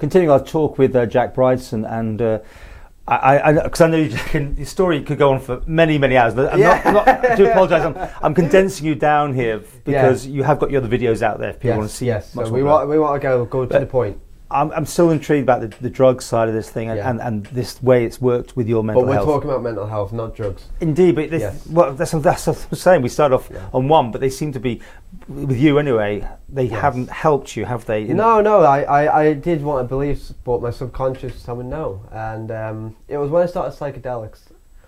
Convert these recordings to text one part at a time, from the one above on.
continuing our talk with Jack Bridson, and because I know your story could go on for many hours. I do apologise. I'm condensing you down here because you have got your other videos out there if people want to see. Yes, so we want to go to the point. I'm still intrigued about the drug side of this thing and this way it's worked with your mental health. But we're talking about mental health, not drugs. Indeed, but that's what I'm saying. We start off on one, but they seem to be, with you anyway, they haven't helped you, have they? No, I did want to believe, but my subconscious was telling me no. And it was when I started psychedelics.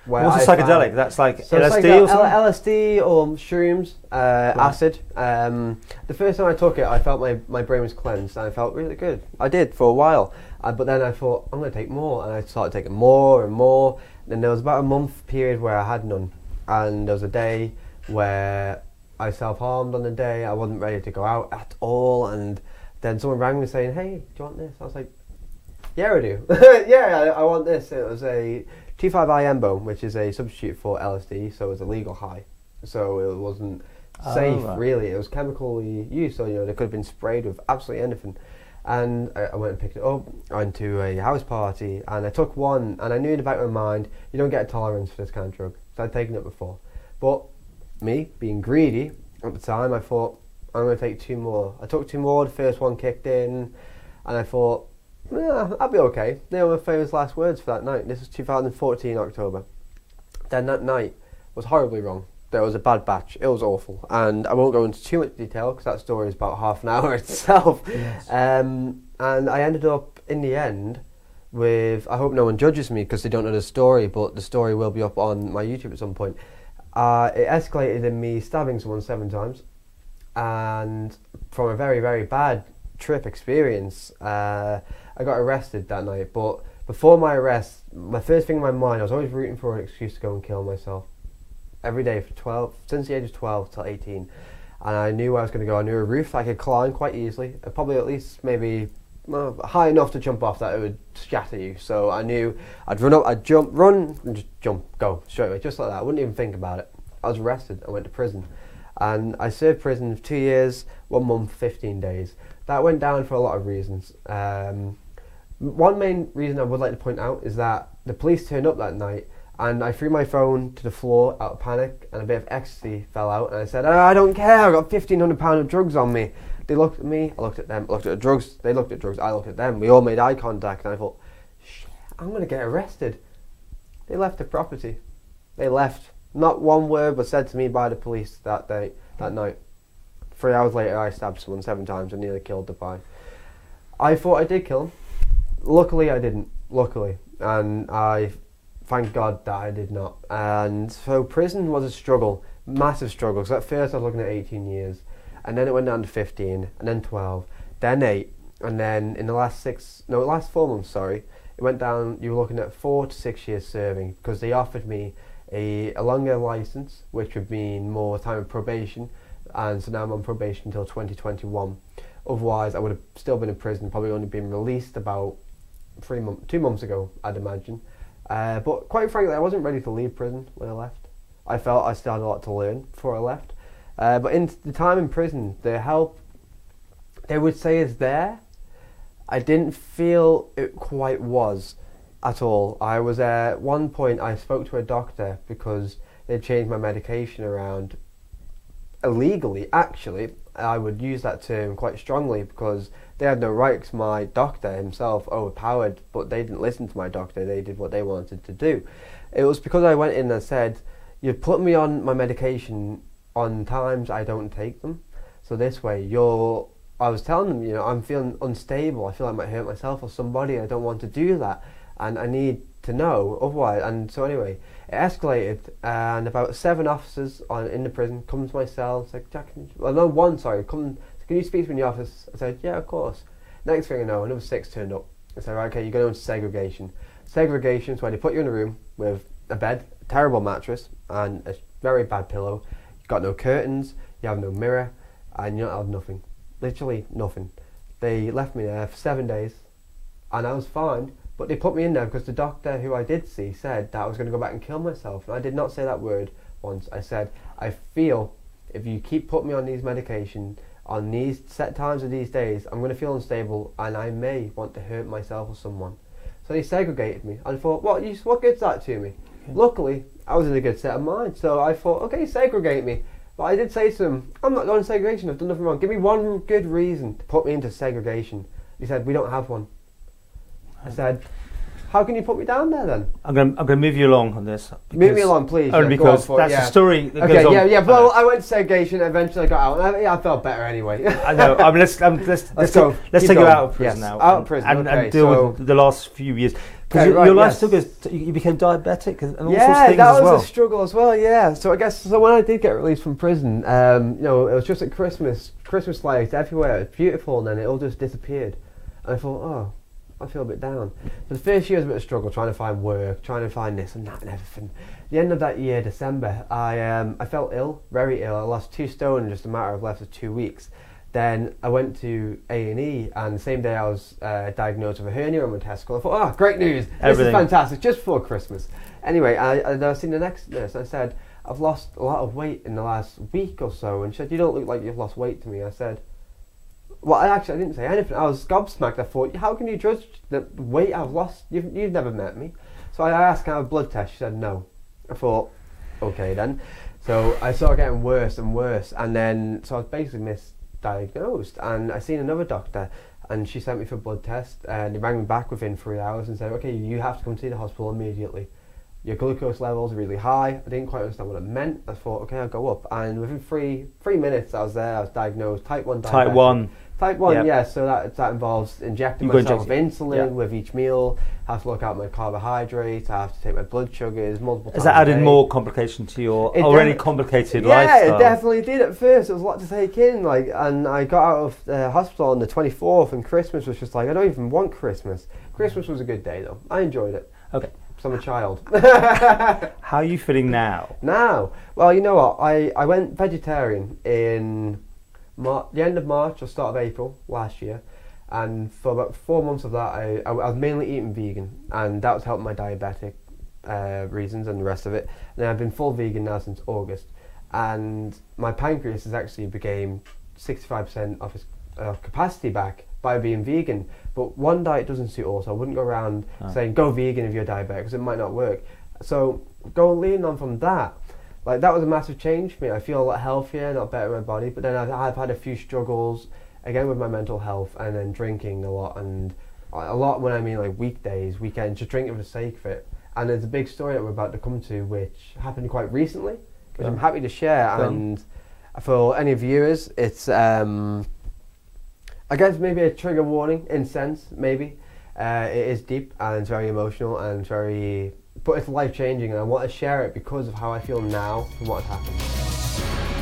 What's a psychedelic? That's like LSD or something? LSD or shrooms, acid. The first time I took it, I felt my brain was cleansed and I felt really good. I did for a while. But then I thought, I'm going to take more. And I started taking more and more. Then there was about a month period where I had none. And there was a day where I self-harmed on the day. I wasn't ready to go out at all. And then someone rang me saying, hey, do you want this? I was like, yeah, I do. I want this. It was a 2,5-IMBO, which is a substitute for LSD, so it was a legal high. So it wasn't safe, really. It was chemically used, so they could have been sprayed with absolutely anything. And I went and picked it up. I went to a house party, and I took one, and I knew in the back of my mind, you don't get a tolerance for this kind of drug. So I'd taken it before. But me, being greedy at the time, I thought, I'm going to take 2 more. I took 2 more, the first one kicked in, and I thought, yeah, I'll be okay. They were my famous last words for that night. This was 2014 October. Then that night was horribly wrong. There was a bad batch. It was awful. And I won't go into too much detail because that story is about half an hour itself. Yes. And I ended up, in the end, with, I hope no one judges me because they don't know the story, but the story will be up on my YouTube at some point. It escalated in me stabbing someone 7 times. And from a very, very bad trip experience, I got arrested that night, but before my arrest, my first thing in my mind, I was always rooting for an excuse to go and kill myself. Every day since the age of 12 till 18. And I knew where I was going to go. I knew a roof I could climb quite easily, probably at least maybe high enough to jump off that it would shatter you. So I knew I'd run up, I'd run, and just jump, go straight away, just like that. I wouldn't even think about it. I was arrested, I went to prison. And I served prison for 2 years, 1 month, 15 days. That went down for a lot of reasons. One main reason I would like to point out is that the police turned up that night and I threw my phone to the floor out of panic and a bit of ecstasy fell out and I said, I don't care, I've got £1,500 of drugs on me. They looked at me, I looked at them, looked at the drugs, they looked at drugs, I looked at them. We all made eye contact and I thought, shit, I'm going to get arrested. They left the property. They left. Not one word was said to me by the police that night. 3 hours later I stabbed someone 7 times and nearly killed the guy. I thought I did kill him. Luckily I didn't. Luckily. And I thank God that I did not. And so prison was a struggle. Massive struggle. So at first I was looking at 18 years. And then it went down to 15. And then 12. Then 8. And then in the last 4 months, it went down, you were looking at 4 to 6 years serving. Because they offered me a longer license, which would mean more time of probation. And so now I'm on probation until 2021. Otherwise, I would have still been in prison, probably only been released about 2 months ago, I'd imagine. But quite frankly, I wasn't ready to leave prison when I left. I felt I still had a lot to learn before I left. But in the time in prison, the help, they would say is there. I didn't feel it quite was at all. I was at one point, I spoke to a doctor because they changed my medication around illegally, actually. I would use that term quite strongly because they had no rights. My doctor himself overpowered, but they didn't listen to my doctor. They did what they wanted to do. It was because I went in and said, you put me on my medication on times I don't take them. So this way, I was telling them, I'm feeling unstable. I feel like I might hurt myself or somebody. I don't want to do that. And I need to know, otherwise. And so anyway, it escalated, and about 7 officers in the prison come to my cell. It's like, Jack, can you speak to me in the office? I said, yeah, of course. Next thing I know, another 6 turned up. I said, right, okay, you're going into segregation. Segregation is when they put you in a room with a bed, a terrible mattress, and a very bad pillow. You've got no curtains, you have no mirror, and you don't have nothing. Literally nothing. They left me there for 7 days, and I was fine. But they put me in there because the doctor who I did see said that I was going to go back and kill myself. And I did not say that word once. I said, I feel if you keep putting me on these medications, on these set times of these days, I'm going to feel unstable and I may want to hurt myself or someone. So he segregated me. And I thought, what good's that to me? Okay. Luckily, I was in a good set of mind. So I thought, okay, segregate me. But I did say to him, I'm not going to segregation, I've done nothing wrong. Give me one good reason to put me into segregation. He said, we don't have one. I said, how can you put me down there then? I'm going to move you along on this. Move me along, please. Only because that's the story that goes on. Well, I went to segregation, eventually I got out. I felt better anyway. I know. I mean, let's take you out of prison now. Out of prison, and deal with the last few years. Because your life still goes, you became diabetic and all sorts of things as well. Yeah, that was a struggle as well, yeah. So I guess, when I did get released from prison, it was just at Christmas lights everywhere, it was beautiful, and then it all just disappeared. And I thought, oh, I feel a bit down. But the first year was a bit of a struggle, trying to find work, trying to find this and that and everything. At the end of that year, December, I felt ill, very ill. I lost 2 stone in just a matter of less than 2 weeks. Then I went to A&E, and the same day I was diagnosed with a hernia on my testicle. I thought, oh, great news, this is fantastic, just before Christmas. Anyway, I seen the next nurse, and I said, I've lost a lot of weight in the last week or so. And she said, you don't look like you've lost weight to me. I said, well, I didn't say anything. I was gobsmacked. I thought, how can you judge the weight I've lost? You've never met me. So I asked, can I have a blood test? She said, no. I thought, okay then. So I started getting worse and worse. And then, so I was basically misdiagnosed. And I seen another doctor, and she sent me for a blood test. And they rang me back within 3 hours and said, okay, you have to come to the hospital immediately. Your glucose levels are really high. I didn't quite understand what it meant. I thought, okay, I'll go up. And within three minutes I was there. I was diagnosed type 1 diabetic. Type 1, yep. Yeah, so that involves injecting myself with insulin with each meal. I have to look out my carbohydrates, I have to take my blood sugars multiple times. Has that added more complication to your already complicated lifestyle? Yeah, it definitely did at first. It was a lot to take in, and I got out of the hospital on the 24th, and Christmas was just I don't even want Christmas. Christmas was a good day though. I enjoyed it. Okay. I'm a child. How are you feeling now? Now? Well, you know what? I went vegetarian in the end of March or start of April last year, and for about 4 months of that I was mainly eating vegan, and that was helping my diabetic reasons and the rest of it. And then I've been full vegan now since August, and my pancreas has actually became 65% of its capacity back by being vegan. But one diet doesn't suit all, so I wouldn't go around saying go vegan if you're diabetic, because it might not work. So go lean on from that. That was a massive change for me. I feel a lot healthier, not better in my body. But then I've had a few struggles again with my mental health, and then drinking a lot, and a lot when I mean weekdays, weekends, just drinking for the sake of it. And there's a big story that we're about to come to, which happened quite recently, which I'm happy to share. And for any viewers, it's I guess maybe a trigger warning in sense, maybe. It is deep and it's very emotional and but it's life changing, and I want to share it because of how I feel now from what has happened.